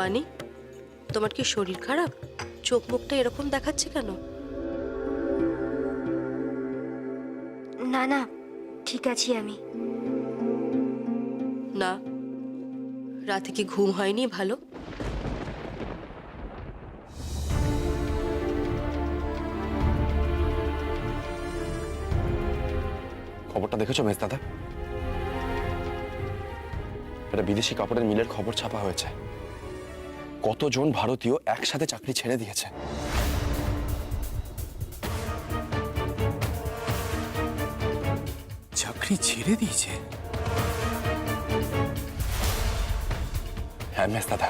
বানি, তোমার কি শরীর খারাপ? চোখ মুখটা এরকম দেখাচ্ছে কেন? না না, ঠিক আছি আমি। না, রাতে কি ঘুম হয়নি ভালো? খবরটা দেখেছো মেজ দাদা? একটা বিদেশি কাপড়ের মিলের খবর ছাপা হয়েছে। কতজন ভারতীয় একসাথে চাকরি ছেড়ে দিয়েছে। চাকরি ছেড়ে দিয়েছে? হ্যাঁ মেজ দাদা,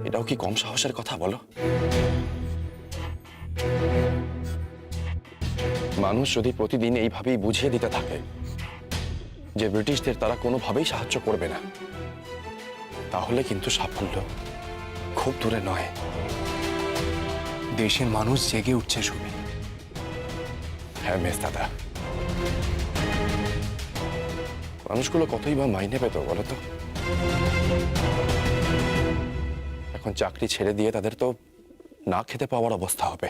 এটাও কি কম সাহসের কথা বলো? মানুষ যদি প্রতিদিন এইভাবেই বুঝিয়ে দিতে থাকে যে ব্রিটিশদের তারা কোনোভাবেই সাহায্য করবে না, তাহলে কিন্তু সাফল্য খুব দূরে নয়। দেশের মানুষ জেগে উঠছে সুবি। হ্যাঁ মেজ দাদা, মানুষগুলো কতই বা মাইনে পেত বলো তো? এখন চাকরি ছেড়ে দিয়ে তাদের তো না খেতে পাওয়ার অবস্থা হবে,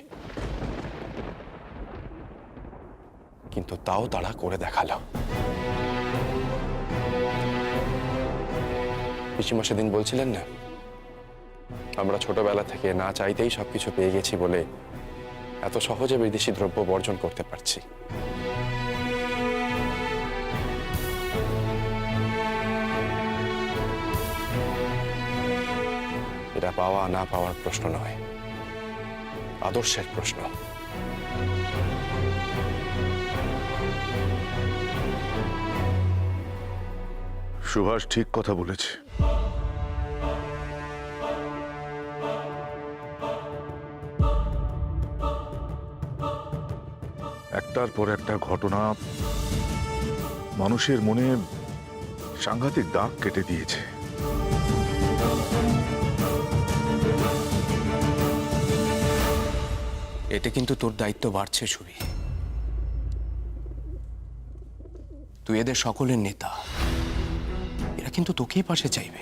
কিন্তু তাও তারা করে দেখালো। পিসিমা সেদিন বলছিলেন না, আমরা ছোটবেলা থেকে না চাইতেই সবকিছু পেয়ে গেছি বলে এত সহজে বিদেশি দ্রব্য বর্জন করতে পারছি। এটা পাওয়া না পাওয়ার প্রশ্ন নয়, আদর্শের প্রশ্ন। সুভাষ ঠিক কথা বলেছে। একটার পর একটা ঘটনা মানুষের মনে সাংঘাতিক দাগ কেটে দিয়েছে। এতে কিন্তু তোর দায়িত্ব বাড়ছে সুবি। তুই এদের সকলের নেতা, এরা কিন্তু তোকেই পাশে চাইবে।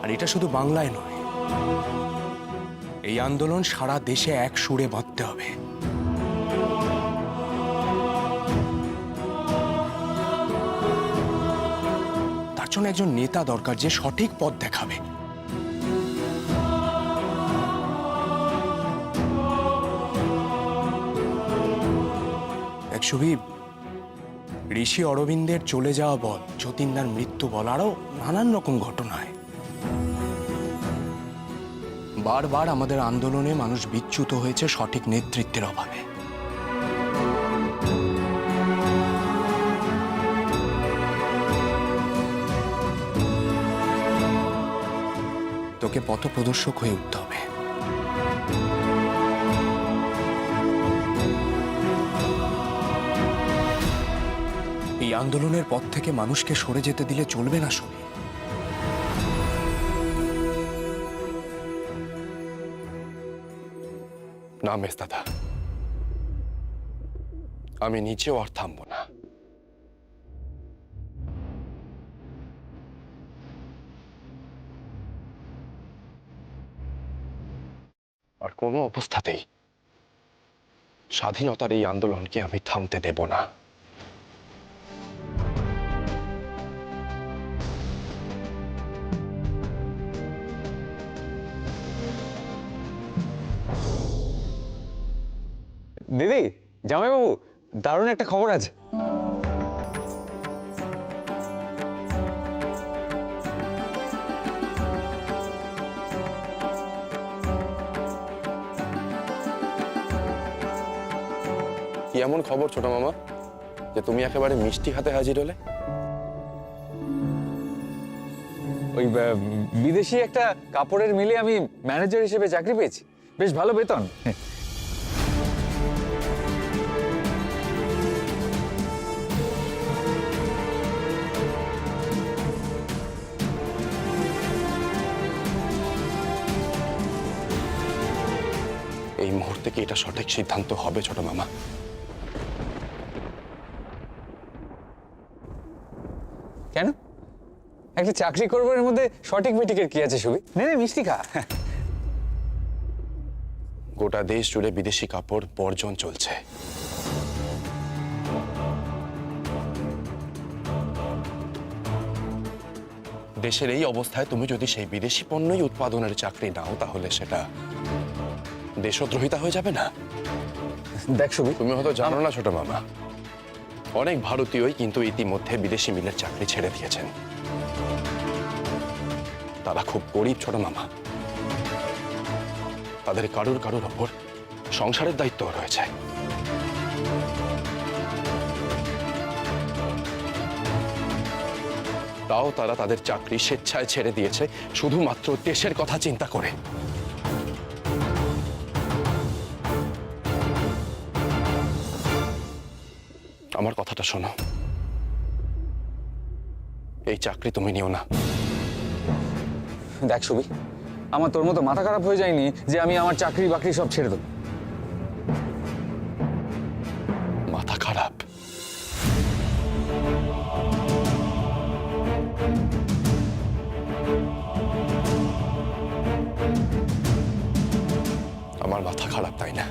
আর এটা শুধু বাংলায় নয়, এই আন্দোলন সারা দেশে এক সুরে বাঁধতে হবে। তার জন্য একজন নেতা দরকার যে সঠিক পথ দেখাবে। একশোভি, ঋষি অরবিন্দের চলে যাওয়া বল, যতীন্দার মৃত্যু বল, আরো নানান রকম ঘটনায় বারবার আমাদের আন্দোলনে মানুষ বিচ্যুত হয়েছে সঠিক নেতৃত্বের অভাবে। তোকে পথপ্রদর্শক হয়ে উঠতে হবে। এই আন্দোলনের পথ থেকে মানুষকে সরে যেতে দিলে চলবে না সুবি। না মেজ দাদা, আমি নিজেও আর থামবো না। আর কোনো অবস্থাতেই স্বাধীনতার এই আন্দোলনকে আমি থামতে দেব না। দিদি, জামাইবাবু, দারুণ একটা খবর আছে। কি এমন খবর ছোট মামা যে তুমি একেবারে মিষ্টি হাতে হাজির হলে? ওই বিদেশি একটা কাপড়ের মিলে আমি ম্যানেজার হিসেবে চাকরি পেয়েছি, বেশ ভালো বেতন। এই মুহূর্তে কি এটা সঠিক সিদ্ধান্ত হবে ছোট মামা? কেন? একটা চাকরি করবো, এর মধ্যে সঠিক বেটিকের কি আছে সুবি? নে নে, মিষ্টি খা। গোটা দেশ জুড়ে বিদেশি কাপড় বর্জন চলছে। দেশের এই অবস্থায় তুমি যদি সেই বিদেশি পণ্যই উৎপাদনের চাকরি নাও, তাহলে সেটা দেশদ্রোহিতা হয়ে যাবে না? দেখ সুবি, তুমি হয়তো জানো না ছোট মামা, অনেক ভারতীয়ই কিন্তু ইতিমধ্যে বিদেশি মিলের চাকরি ছেড়ে দিয়েছেন। তারা খুব গরিব ছোট মামা, তাদের কারুর কারুর ওপর সংসারের দায়িত্ব রয়েছে। তাও তারা তাদের চাকরি স্বেচ্ছায় ছেড়ে দিয়েছে শুধুমাত্র দেশের কথা চিন্তা করে। আমার কথাটা শোনো, এই চাকরি তুমি নিও না। দেখ সুবি, আমার তোর মতো মাথা খারাপ হয়ে যায়নি যে আমি আমার চাকরি বাকরি সব ছেড়ে দেবো। মাথা খারাপ? আমার মাথা খারাপ, তাই না?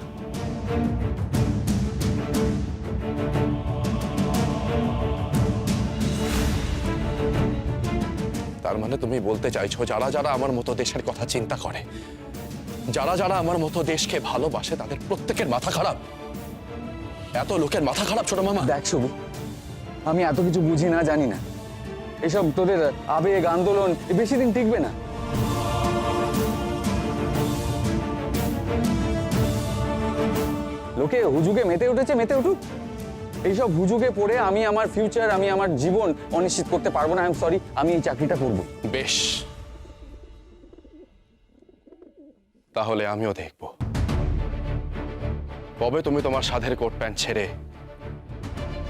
তার মানে তুমি বলতে চাইছো যারা যারা আমার মতো দেশের কথা চিন্তা করে, যারা যারা আমার মতো দেশকে ভালোবাসে, তাদের প্রত্যেকের মাথা খারাপ? এত লোকের মাথা খারাপ ছোট মামা? দেখ সুবি, আমি এত কিছু বুঝি না, জানি না। এসব তোদের আবেগ আন্দোলন বেশি দিন টিকবে না। লোকে হুজুগে মেতে উঠেছে, মেতে উঠুক। এইসব হুজুগে পড়ে আমি আমার ফিউচার, আমি আমার জীবন অনিশ্চিত করতে পারবো না। আই এম সরি, আমি এই চাকরিটা করব। বেশ, তাহলে আমিও দেখব কবে তুমি তোমার সাধের কোট প্যান্ট ছেড়ে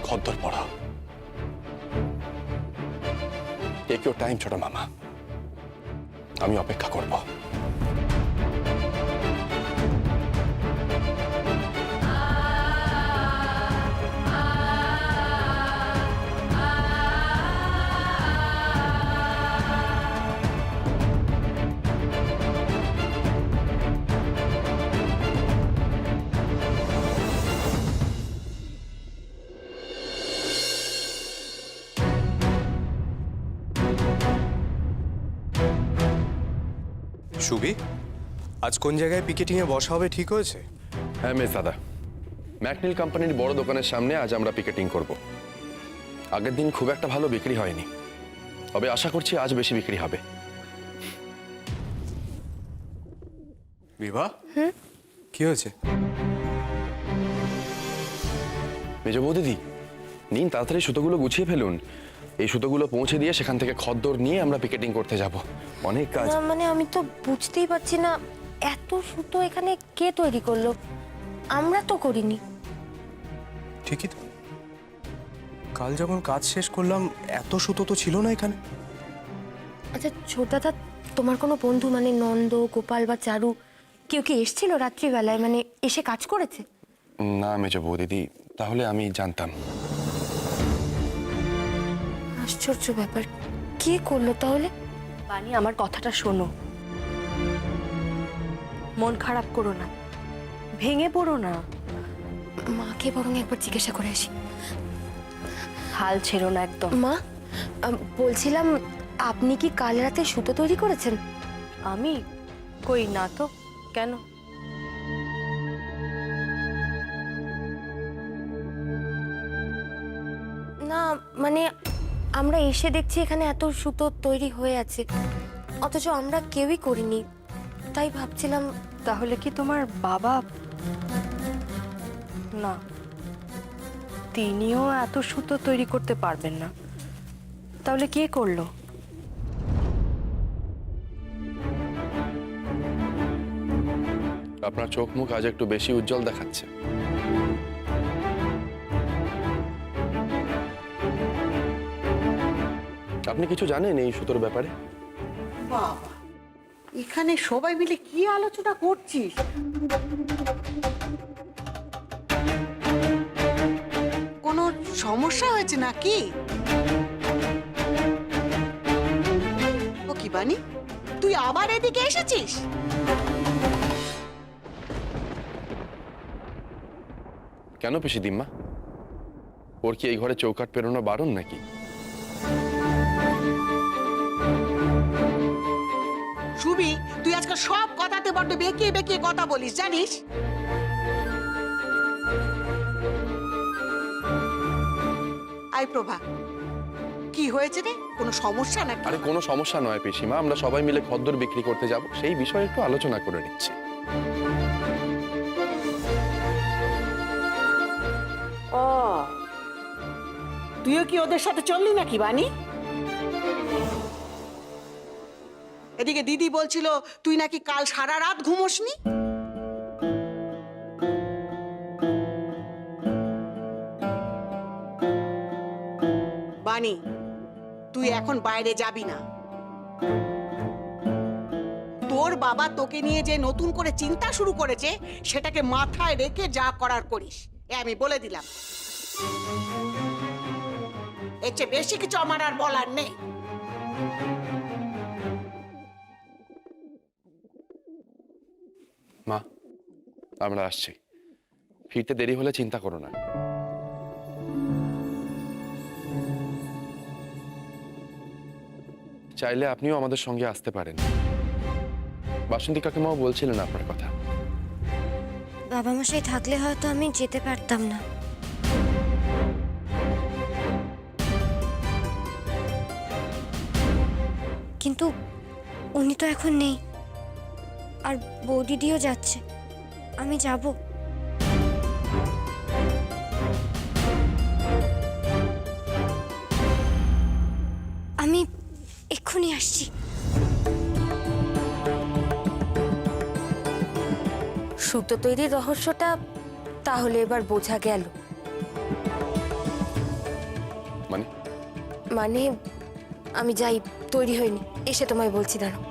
খদ্দর পড়াও। টেক ইউর টাইম ছোট মামা, আমি অপেক্ষা করব। সুবি, আজ কোন জায়গায় পিকেটিং এ বসা হবে ঠিক হয়েছে? হ্যাঁ মেস দাদা, ম্যাকনিল কোম্পানির বড় দোকানের সামনে আজ আমরা পিকেটিং করব। আগের দিন খুব একটা ভালো বিক্রি হয়নি, তবে আশা করছি আজ বেশি বিক্রি হবে। বিভা, কি হয়েছে? মেজ বৌদিদি, নিন তাড়াতাড়ি সুতোগুলো গুছিয়ে ফেলুন। এই সুতোগুলো পৌঁছে দিয়ে সেখান থেকে খদ্দর নিয়ে আমরা পিকেটিং করতে যাব। অনেক কাজ। না মানে আমি তো বুঝতেই পারছি না, এত সুতো এখানে কে তৈরি করলো? আমরা তো করিনি। ঠিকই তো, কাল যখন কাজ শেষ করলাম এত সুতো তো ছিল না এখানে। আচ্ছা ছোট দাদা, তোমার কোনো বন্ধু মানে নন্দ, গোপাল বা চারু কেউ কি এসেছিল রাত্রিবেলায়, মানে এসে কাজ করেছে? না মেজ বৌদিদি, তাহলে আমি জানতাম। আশ্চর্য ব্যাপার, কে করলো তাহলে? বানি, আমার কথাটা শোনো, মন খারাপ করো না, ভেঙে পড়ো না। মাকে বরং একবার জিজ্ঞাসা করে আসি। হাল ছেড়ো না একদম। মা, বলছিলাম আপনি কি কাল রাতে সুতো তৈরি করেছেন? আমি কই না তো, কেন? না মানে আমরা এসে দেখছি এখানে এত সুতো তৈরি হয়ে আছে, অথচ আমরা কেউই করিনি, তাই ভাবছিলাম। তাহলে কি তোমার বাবা? না, তিনিও এত সুতো তৈরি করতে পারবেন না। তাহলে কে করলো? আপনার চোখ মুখ আজ একটু বেশি উজ্জ্বল দেখাচ্ছে। আপনি কিছু জানেন এই সুতোর ব্যাপারে? বাবা, এখানে সবাই মিলে কি আলোচনা করছিস? কোনো সমস্যা হয়েছে নাকি? বানি, তুই আবার এদিকে এসেছিস? কেন পিসি দিম্মা? ওর কি এই ঘরে চৌকাট পেরোনো বারণ নাকি? সুবি, তুই আজকাল সব কথাতে বড্ড বেঁকিয়ে বেঁকিয়ে কথা বলিস, জানিস? আই প্রভা, কি হয়েছে রে? কোনো সমস্যা নাকি? আরে কোনো সমস্যা নয় পিসিমা, আমরা সবাই মিলে খদ্দর বিক্রি করতে যাব, সেই বিষয়ে একটু আলোচনা করে নিচ্ছি। ও, তুইও কি ওদের সাথে চললি নাকি বানি? এদিকে দিদি বলছিল তুই নাকি কাল সারা রাত ঘুমোসনি। বানি, তুই এখন বাইরে যাবি না। তোর বাবা তোকে নিয়ে যে নতুন করে চিন্তা শুরু করেছে, সেটাকে মাথায় রেখে যা করার করিস, এ আমি বলে দিলাম। এর চেয়ে বেশি কিছু আমার আর বলার নেই। মা, আমরা আসছি, ফিরতে দেরি হলে চিন্তা করো না। চাইলে আপনিও আমাদের সঙ্গে আসতে পারেন। বাসন্তী কাকিমাও বলছিলেন আপনার কথা। বাবা মশাই থাকলে হয়তো আমি যেতে পারতাম না। কিন্তু উনি তো এখন নেই, আর বৌদিদিও যাচ্ছে, আমি যাব। আমি এক্ষুনি আসছি। সুতো তৈরির রহস্যটা তাহলে এবার বোঝা গেল। মানে? মানে আমি যাই, তৈরি হইনি, এসে তোমায় বলছি, দাঁড়াও।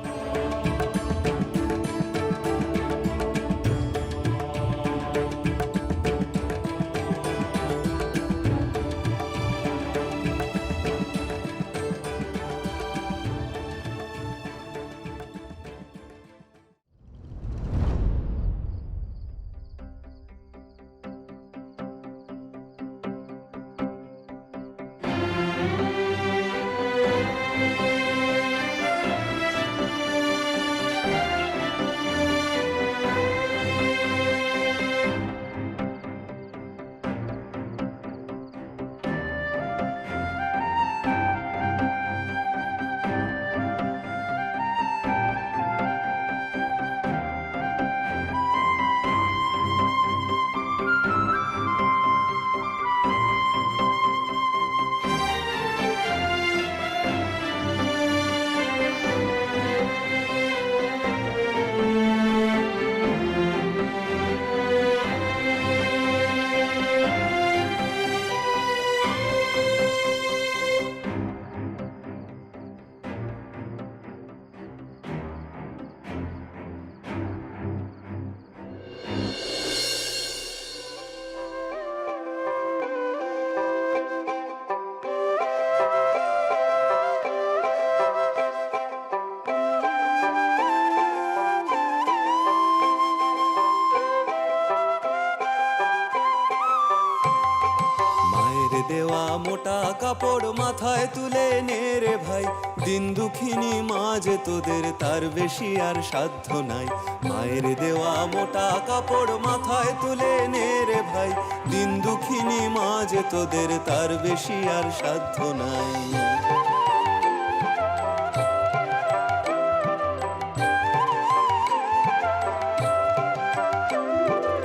দেওয়া মোটা কাপড় মাথায় তুলে নে রে ভাই, দিন দুঃখিনী মা যে তোদের তার বেশি আর সাধ্য নাই। মায়ের দেওয়া মোটা কাপড় মাথায় তুলে নে রে ভাই, দিন দুঃখিনী মা যে তোদের তার বেশি আর সাধ্য নাই।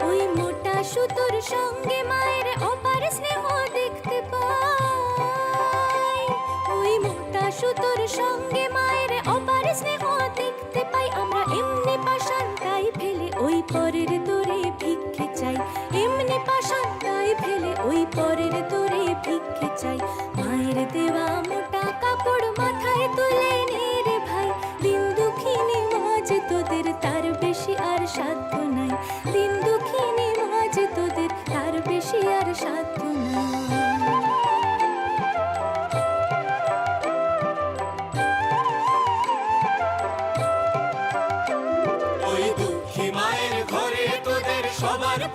ওই মোটা সুতোর সঙ্গে মায়ের অপার স্নেহ দেখতে পাই, ওই মোটা সুতোর সঙ্গে মায়ের অপার স্নেহ দেখতে পাই। আমরা এমনি পাষাণটাই ফেলে ওই পরের দরে ভিক্ষে চাই, এমনি পাষাণটাই ফেলে ওই পরের দরে ভিক্ষে চাই। মায়ের দেওয়া মোটা কাপড় মাথায় তুলে নে রে ভাই, দিন দুঃখিনী মা যে তোদের তার বেশি আর সাধ্য নাই, দিন দুঃখিনী মা যে তোদের তার বেশি আর সাধ্য নাই।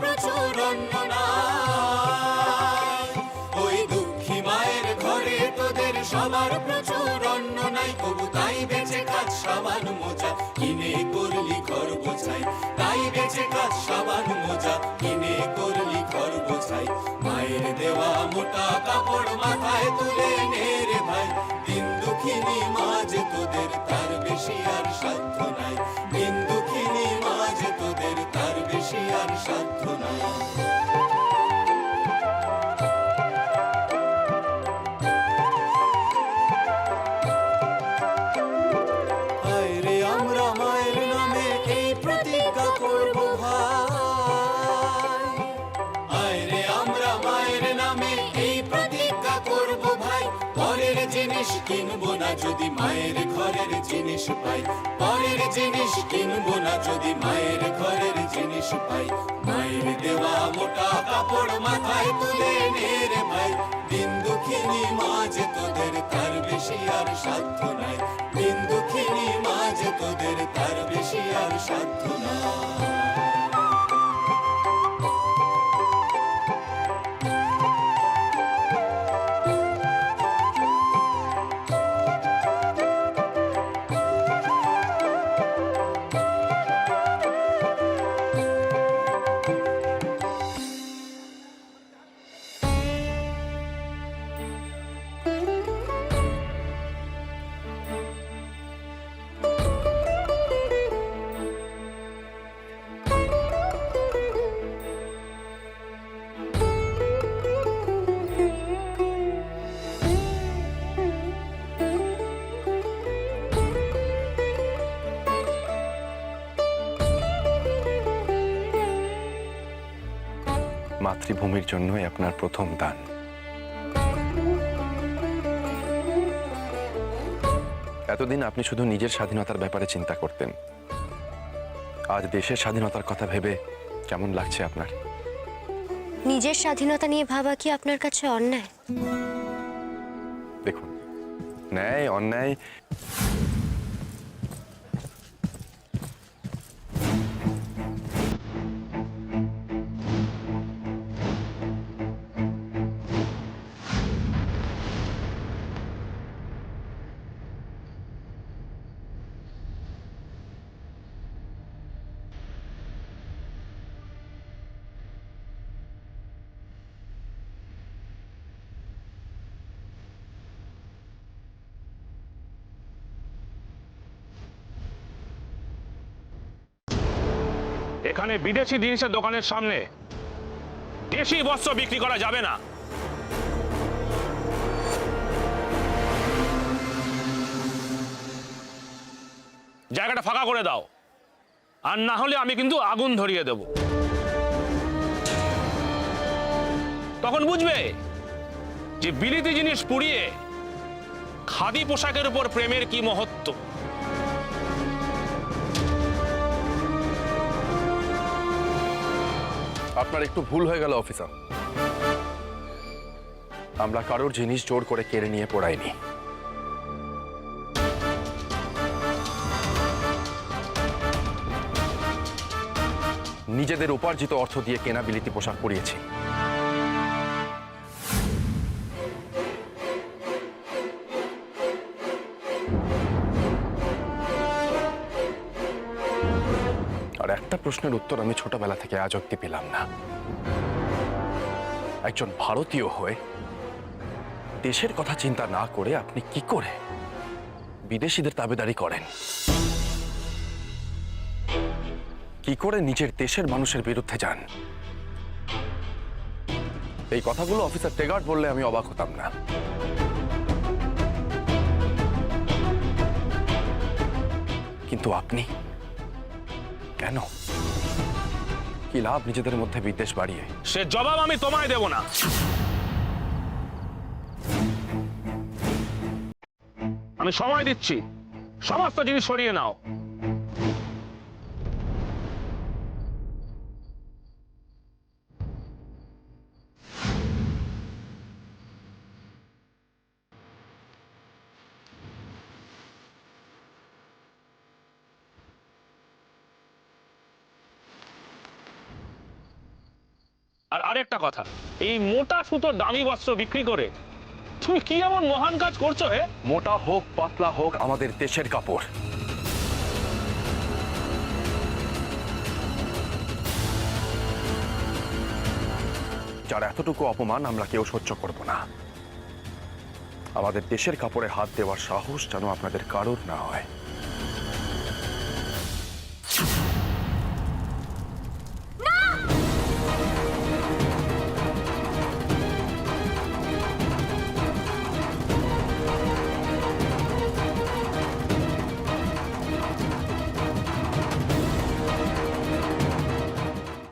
প্রচুর অন্ন নাই। ওই দুঃখী মায়ের ঘরে তোদের সবার প্রচুর অন্ন নাই, তবু তাই বেঁচে কাজ সাবান মোজা কিনে করলি ঘর বোঝাই, তাই বেঁচে কাজ সাবান মোজা কিনে করলি ঘর বোঝাই। মায়ের দেওয়া মোটা কাপড় মাথায় তুলে নে রে ভাই, দিন দুঃখিনী মাঝ তোদের তার বেশি আর সাধ্য নাই, দিন দুঃখিনী মাঝ তোদের তার বেশি আর সাধ্য নাই। হায় রে আমরা মায়ের নামে এই প্রতিজ্ঞা করব ভাই, হায় রে আমরা মায়ের নামে এই প্রতিজ্ঞা করব ভাই। পরের জিনিস কিনবো না যদি মায়ের ঘরের জিনিস পাই, পরের জিনিস কিনবো না যদি মায়ের ঘরের জিনিস পাই। মায়ের দেওয়া মোটা কাপড় মাথায় তুলে নে রে ভাই, দিন দুঃখিনী মাঝ তোদের তার বেশি আর সাধ্য নাই, দিন দুঃখিনী মাঝ তোদের তার বেশি আর সাধ্য নাই। মাতৃভূমির জন্যই আপনার প্রথম দান। এতদিন আপনি শুধু নিজের স্বাধীনতার ব্যাপারে চিন্তা করতেন, আজ দেশের স্বাধীনতার কথা ভেবে কেমন লাগছে আপনার? নিজের স্বাধীনতা নিয়ে ভাবা কি আপনার কাছে অন্যায়? দেখুন, ন্যায় অন্যায় এখানে বিদেশি জিনিসের দোকানের সামনে দেশি বস্ত্র বিক্রি করা যাবে না। জায়গাটা ফাঁকা করে দাও, আর না হলে আমি কিন্তু আগুন ধরিয়ে দেব। তখন বুঝবে যে বিলিতি জিনিস পুড়িয়ে খাদি পোশাকের উপর প্রেমের কি মহত্ব। আপনার একটু ভুল হয়ে গেল অফিসার, আমরা কারোর জিনিস জোর করে কেড়ে নিয়ে পড়াইনি। নিজেদের উপার্জিত অর্থ দিয়ে কেনা বিলিতি পোশাক পরিয়েছি। আর একটা প্রশ্নের উত্তর আমি ছোটবেলা থেকে আজ অব্দি পেলাম না। একজন ভারতীয় হয়ে দেশের কথা চিন্তা না করে আপনি কি করে বিদেশিদের তাবেদারি করেন? কি করে নিজের দেশের মানুষের বিরুদ্ধে যান? এই কথাগুলো অফিসার টেগার্ড বললে আমি অবাক হতাম না। কিন্তু আপনি কেন? কি লাভ নিজেদের মধ্যে বিদ্বেষ বাড়িয়ে? সে জবাব আমি তোমায় দেব না। আমি সময় দিচ্ছি, সমস্ত জিনিস সরিয়ে নাও। আর আরেকটা কথা, এই মোটা সুতোর দামি বস্ত্র বিক্রি করে তুমি কি এমন মহান কাজ করছো হে? মোটা হোক পাতলা হোক আমাদের দেশের কাপড়। যার এতটুকু অপমান আমরা কেউ সহ্য করব না। আমাদের দেশের কাপড়ে হাত দেওয়ার সাহস যেন আপনাদের কারোর না হয়।